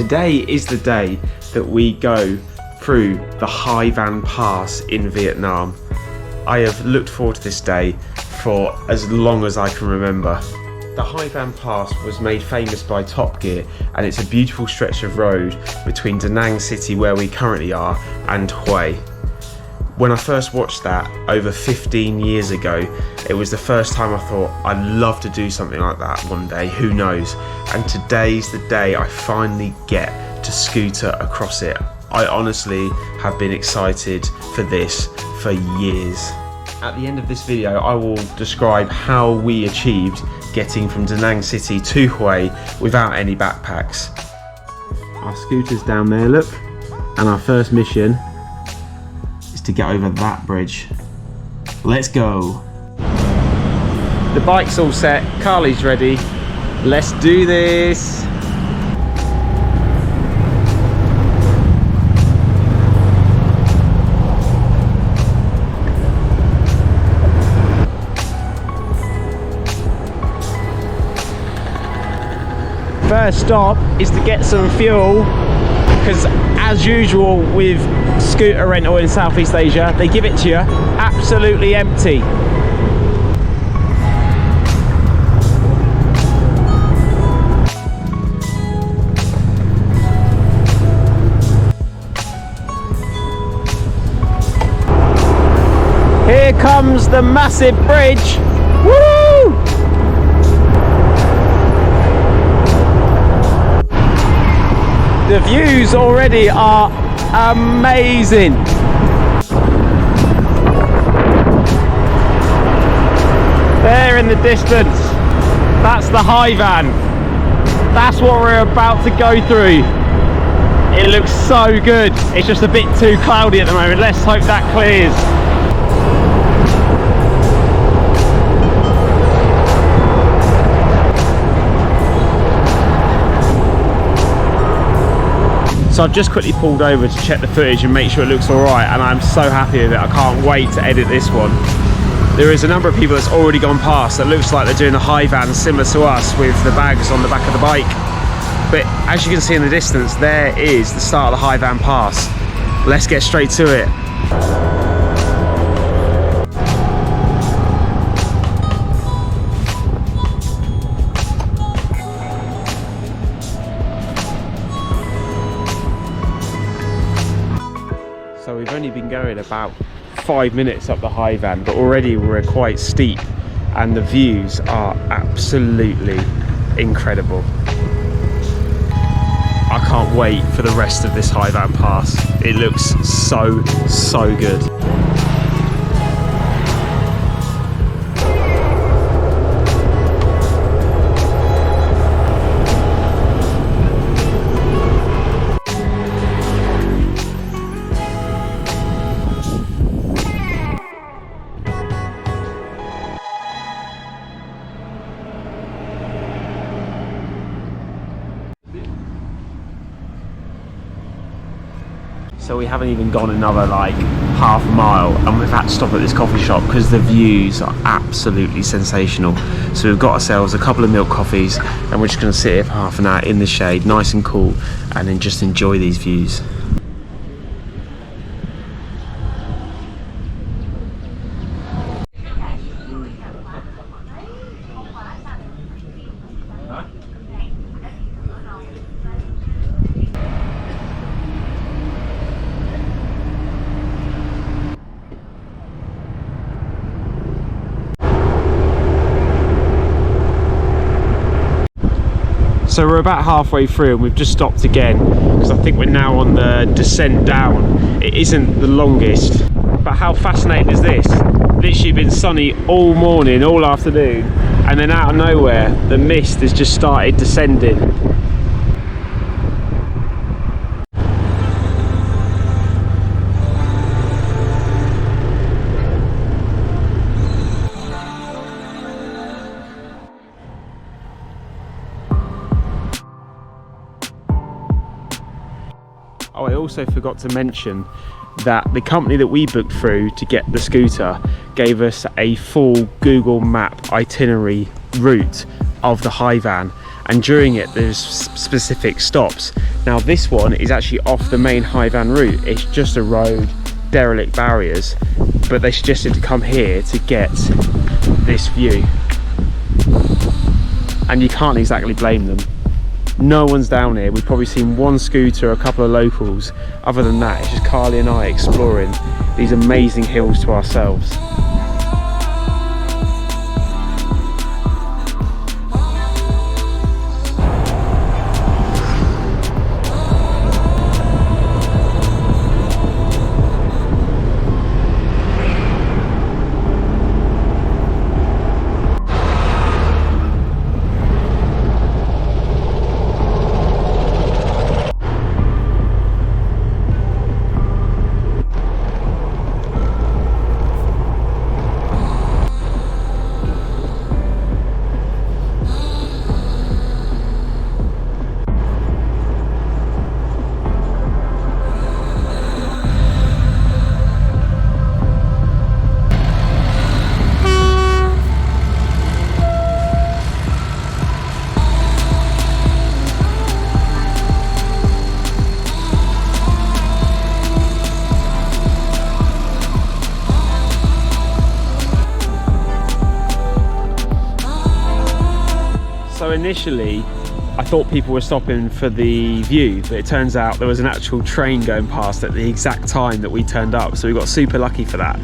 today is the day that we go through the Hai Van Pass in Vietnam. I have looked forward to this day for as long as I can remember. The Hai Van Pass was made famous by Top Gear, and it's a beautiful stretch of road between Da Nang City, where we currently are, and Hue. When I first watched that over 15 years ago, it was the first time I thought I'd love to do something like that one day, who knows. And today's the day I finally get to scooter across it. I honestly have been excited for this for years. At the end of this video, I will describe how we achieved getting from Da Nang City to Hue without any backpacks. Our scooter's down there, look, and our first mission is to get over that bridge. Let's go. The bike's all set, Carly's ready. Let's do this. First stop is to get some fuel, because as usual with scooter rental in Southeast Asia, they give it to you absolutely empty. Here comes the massive bridge. Woo! The views already are amazing. There in the distance, that's the Hai Van. That's what we're about to go through. It looks so good. It's just a bit too cloudy at the moment. Let's hope that clears. So I've just quickly pulled over to check the footage and make sure it looks alright, and I'm so happy with it. I can't wait to edit this one. There is a number of people that's already gone past that looks like they're doing a Hai Van similar to us with the bags on the back of the bike. But as you can see in the distance, there is the start of the Hai Van Pass. Let's get straight to it. So we've only been going about 5 minutes up the Hai Van, but already we're quite steep and the views are absolutely incredible. I can't wait for the rest of this Hai Van Pass. It looks so good. So we haven't even gone another like half a mile and we've had to stop at this coffee shop because the views are absolutely sensational. So we've got ourselves a couple of milk coffees and we're just going to sit here for half an hour in the shade, nice and cool, and then just enjoy these views. So we're about halfway through and we've just stopped again because I think we're now on the descent down. It isn't the longest, but how fascinating is this? Literally been sunny all morning, all afternoon, and then out of nowhere the mist has just started descending. Oh, I also forgot to mention that the company that we booked through to get the scooter gave us a full Google Map itinerary route of the Hai Van, and during it there's specific stops Now this one is actually off the main High Van route. It's just a road, derelict barriers, but they suggested to come here to get this view. And you can't exactly blame them. No one's down here. We've probably seen one scooter, a couple of locals. Other than that, it's just Carly and I exploring these amazing hills to ourselves. So initially I thought people were stopping for the view, but it turns out there was an actual train going past at the exact time that we turned up, so we got super lucky for that.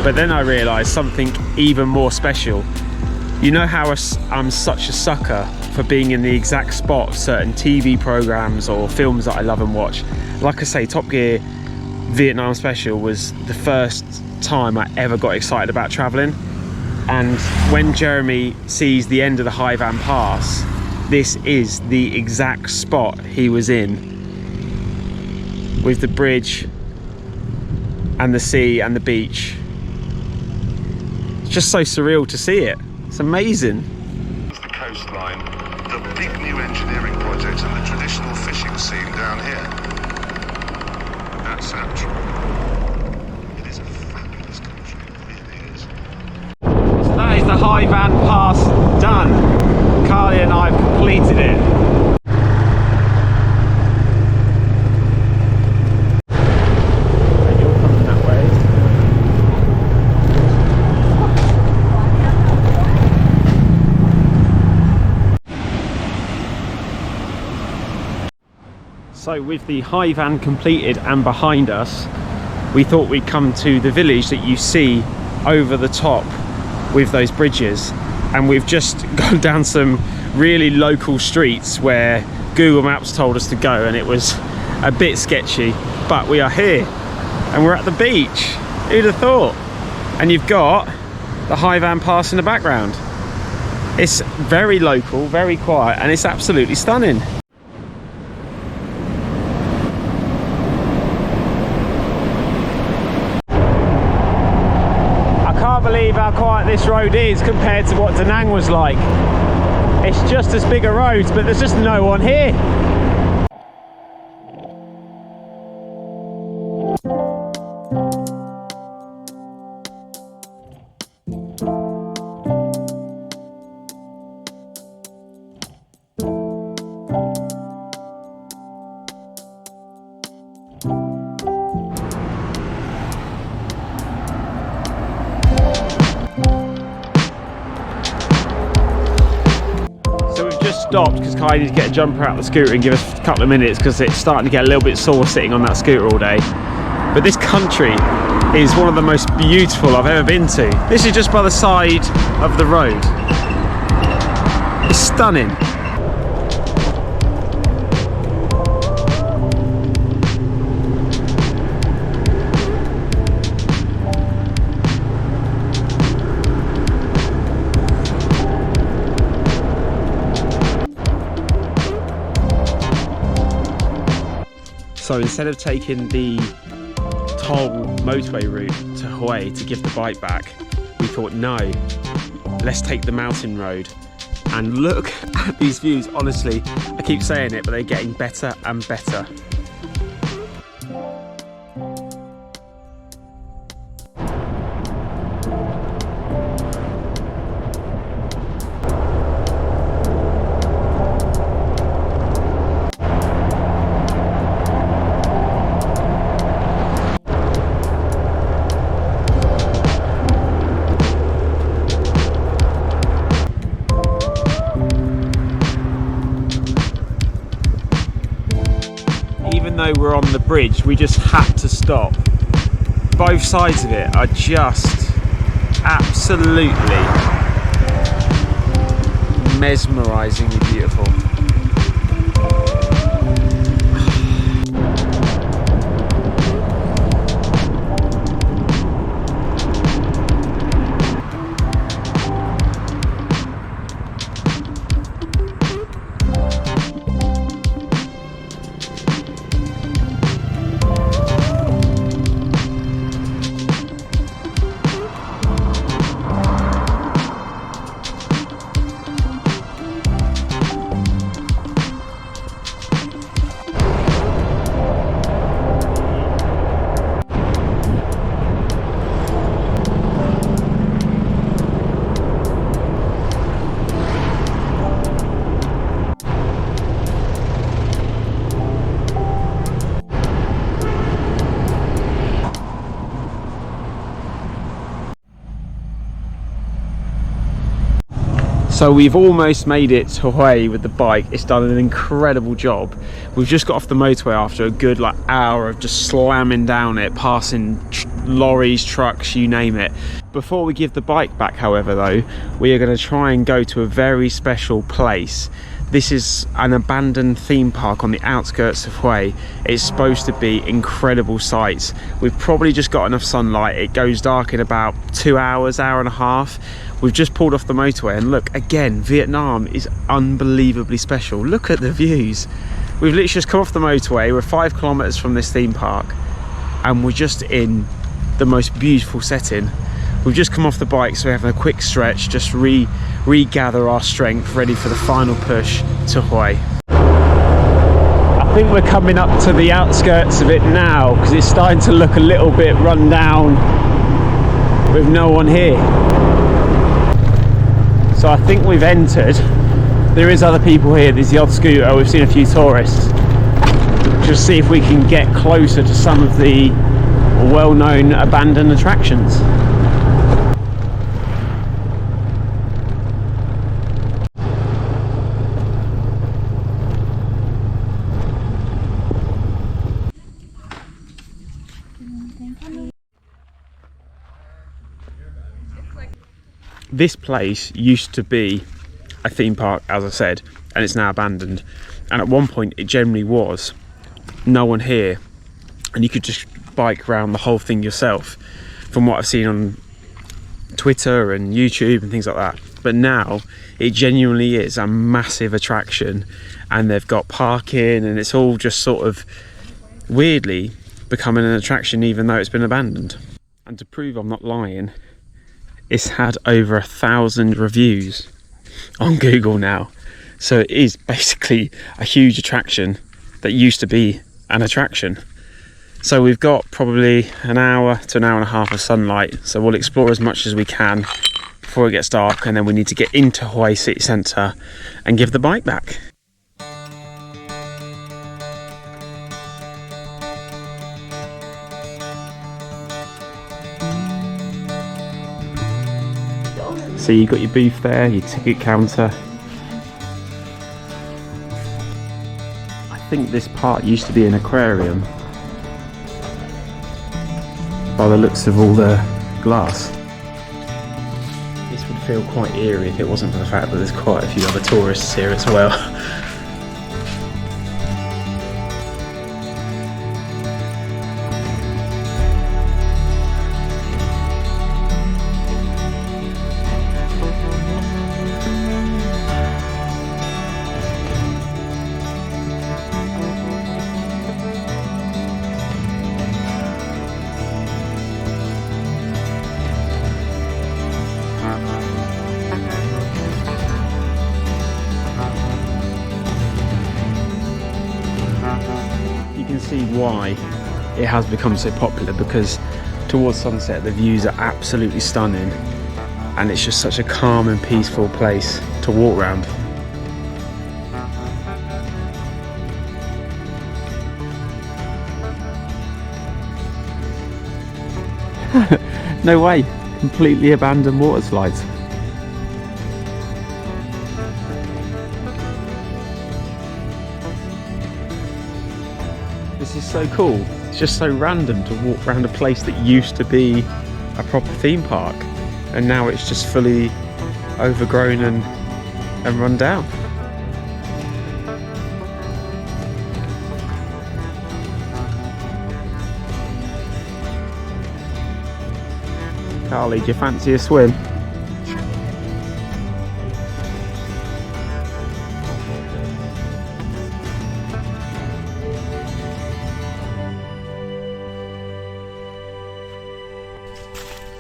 But then I realised something even more special. You know how I'm such a sucker for being in the exact spot of certain TV programmes or films that I love and watch. Like I say, Top Gear Vietnam Special was the first time I ever got excited about travelling. And when Jeremy sees the end of the High Van Pass, this is the exact spot he was in, with the bridge and the sea and the beach. It's just so surreal to see it. It's amazing. The coastline, the big new engineering projects and the traditional fishing scene down here. That's natural. It is a fabulous country, it really is. So that is the High Van Pass done. Carly and I have completed it. And you're coming that way. So with the High Van completed and behind us, we thought we'd come to the village that you see over the top with those bridges. And we've just gone down some really local streets where Google Maps told us to go, and it was a bit sketchy, but we are here and we're at the beach. Who'd have thought? And you've got the High Van Pass in the background. It's very local, very quiet, and it's absolutely stunning. I can't believe how quiet this road is compared to what Da Nang was like. It's just as big a road, but there's just no one here. Stopped because Kai needed to get a jumper out of the scooter and give us a couple of minutes because it's starting to get a little bit sore sitting on that scooter all day. But this country is one of the most beautiful I've ever been to. This is just by the side of the road. It's stunning. So instead of taking the toll motorway route to Hue to give the bike back, we thought, no, let's take the mountain road. And look at these views. Honestly, I keep saying it, but they're getting better and better. though we're on the bridge, we just had to stop. Both sides of it are just absolutely mesmerisingly beautiful. So we've almost made it to Hue with the bike. It's done an incredible job. We've just got off the motorway after a good hour of just slamming down it, passing lorries, trucks, you name it. Before we give the bike back, however, though, we are going to try and go to a very special place. This is an abandoned theme park on the outskirts of Hue. It's supposed to be incredible sights. We've probably just got enough sunlight. It goes dark in about 2 hours, hour and a half. We've just pulled off the motorway and look, again, Vietnam is unbelievably special. Look at the views. We've literally just come off the motorway. We're 5 kilometers from this theme park and we're just in the most beautiful setting. We've just come off the bike, so we're having a quick stretch, just regather our strength, ready for the final push to Hue. I think we're coming up to the outskirts of it now because it's starting to look a little bit run down with no one here. So I think we've entered. There is other people here. There's the odd scooter. We've seen a few tourists. Just see if we can get closer to some of the well-known abandoned attractions. This place used to be a theme park, as I said, and it's now abandoned. And at one point it generally was. No one here, and you could just bike around the whole thing yourself, from what I've seen on Twitter and YouTube and things like that. But now it genuinely is a massive attraction, and they've got parking, and it's all just sort of weirdly becoming an attraction even though it's been abandoned. And to prove I'm not lying, it's had over 1,000 reviews on Google now. So it is basically a huge attraction that used to be an attraction. So we've got probably an hour to an hour and a half of sunlight. So we'll explore as much as we can before it gets dark, and then we need to get into Hue city centre and give the bike back. So you've got your booth there, your ticket counter. I think this part used to be an aquarium by the looks of all the glass. This would feel quite eerie if it wasn't for the fact that there's quite a few other tourists here as well. See why it has become so popular, because towards sunset the views are absolutely stunning and it's just such a calm and peaceful place to walk around. No way, completely abandoned water slides. This is so cool. It's just so random to walk around a place that used to be a proper theme park, and now it's just fully overgrown and run down. Carly, do you fancy a swim?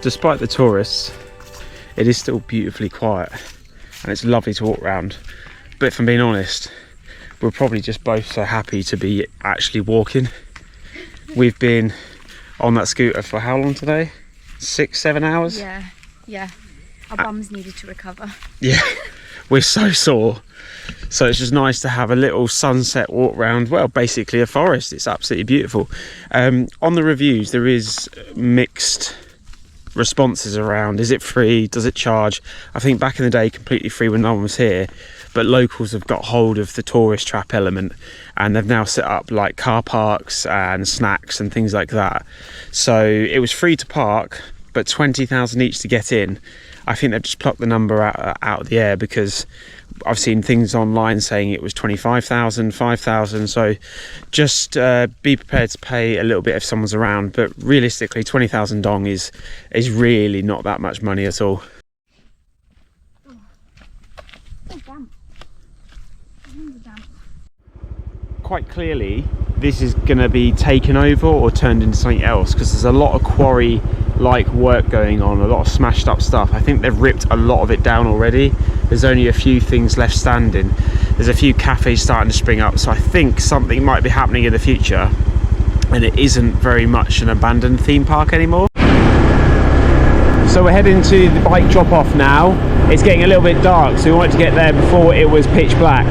Despite the tourists, it is still beautifully quiet and it's lovely to walk around. But if I'm being honest, we're probably just both so happy to be actually walking. We've been on that scooter for how long today? 6-7 hours? Yeah. Our bums needed to recover. Yeah, we're so sore. So it's just nice to have a little sunset walk around, well, basically a forest. It's absolutely beautiful. On the reviews, there is mixed responses around. Is it free? Does it charge? I think back in the day, completely free when no one was here. But locals have got hold of the tourist trap element and they've now set up like car parks and snacks and things like that. So it was free to park, but 20,000 each to get in. I think they've just plucked the number out of the air, because I've seen things online saying it was 25,000, 5,000. So just be prepared to pay a little bit if someone's around. But realistically, 20,000 dong is really not that much money at all. Quite clearly, this is going to be taken over or turned into something else, because there's a lot of quarry like work going on, a lot of smashed up stuff. I think they've ripped a lot of it down already. There's only a few things left standing. There's a few cafes starting to spring up, so I think something might be happening in the future, and it isn't very much an abandoned theme park anymore. So we're heading to the bike drop off now. It's getting a little bit dark, so we wanted to get there before it was pitch black.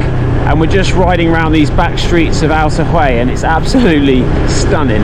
And we're just riding around these back streets of Ao Sa Hui, and it's absolutely stunning.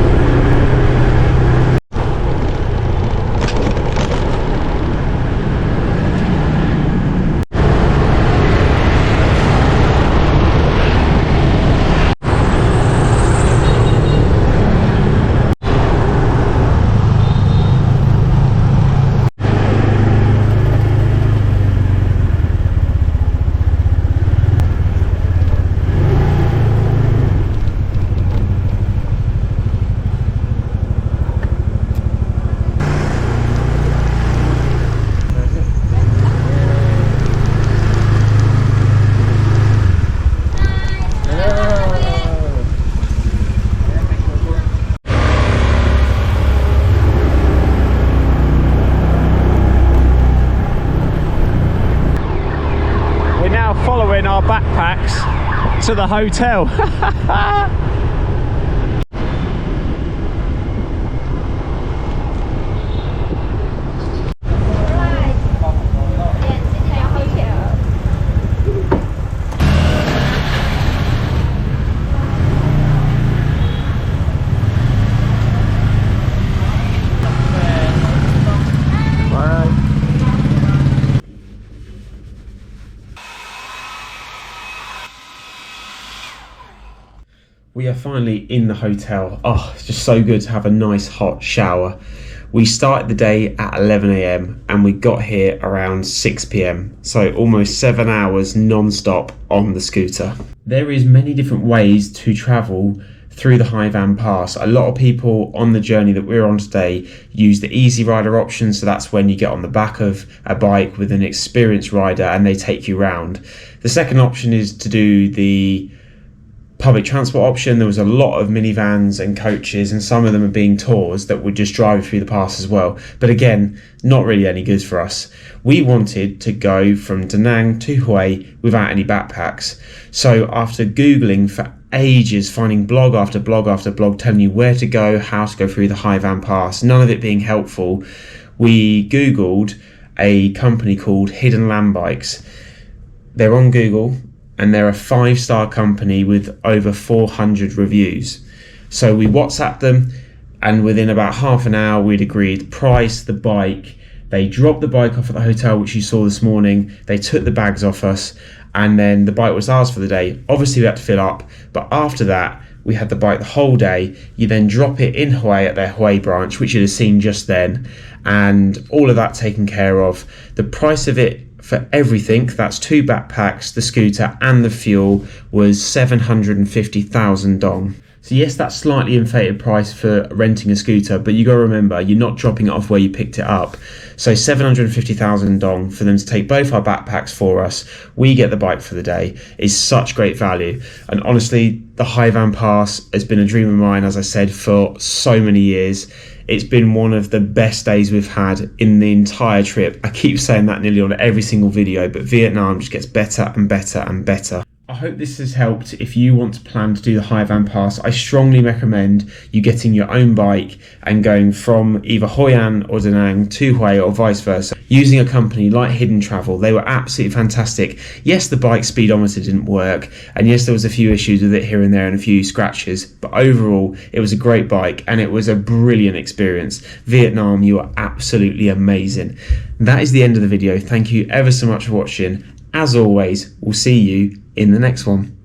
Following our backpacks to the hotel. We are finally in the hotel. Oh, it's just so good to have a nice hot shower. We started the day at 11 AM and we got here around 6 PM. So almost 7 hours non-stop on the scooter. There is many different ways to travel through the Hai Van Pass. A lot of people on the journey that we're on today use the easy rider option. So that's when you get on the back of a bike with an experienced rider and they take you round. The second option is to do the public transport option. There was a lot of minivans and coaches, and some of them are being tours that would just drive through the pass as well. But again, not really any good for us. We wanted to go from Da Nang to Hue without any backpacks. So after Googling for ages, finding blog after blog after blog telling you where to go, how to go through the Hai Van Pass, none of it being helpful, we Googled a company called Hidden Land Bikes. They're on Google, and they're a 5-star company with over 400 reviews. So we WhatsApped them, and within about half an hour we'd agreed price, the bike. They dropped the bike off at the hotel, which you saw this morning. They took the bags off us, and then the bike was ours for the day. Obviously we had to fill up, but after that We had the bike the whole day. You then drop it in Hue at their Hue branch, which you'd have seen just then, and all of that taken care of. The price of it for everything, that's 2 backpacks, the scooter and the fuel, was 750,000 dong. So yes, that's slightly inflated price for renting a scooter, but you got to remember, you're not dropping it off where you picked it up. So 750,000 dong for them to take both our backpacks for us. We get the bike for the day is such great value. And honestly, the High Van Pass has been a dream of mine, as I said, for so many years. It's been one of the best days we've had in the entire trip. I keep saying that nearly on every single video, but Vietnam just gets better and better and better. I hope this has helped. If you want to plan to do the High Van Pass, I strongly recommend you getting your own bike and going from either Hoi An or Da Nang to Hue or vice versa. Using a company like Hidden Travel, they were absolutely fantastic. Yes, the bike speedometer didn't work, and yes, there was a few issues with it here and there and a few scratches, but overall, it was a great bike and it was a brilliant experience. Vietnam, you are absolutely amazing. That is the end of the video. Thank you ever so much for watching. As always, we'll see you in the next one.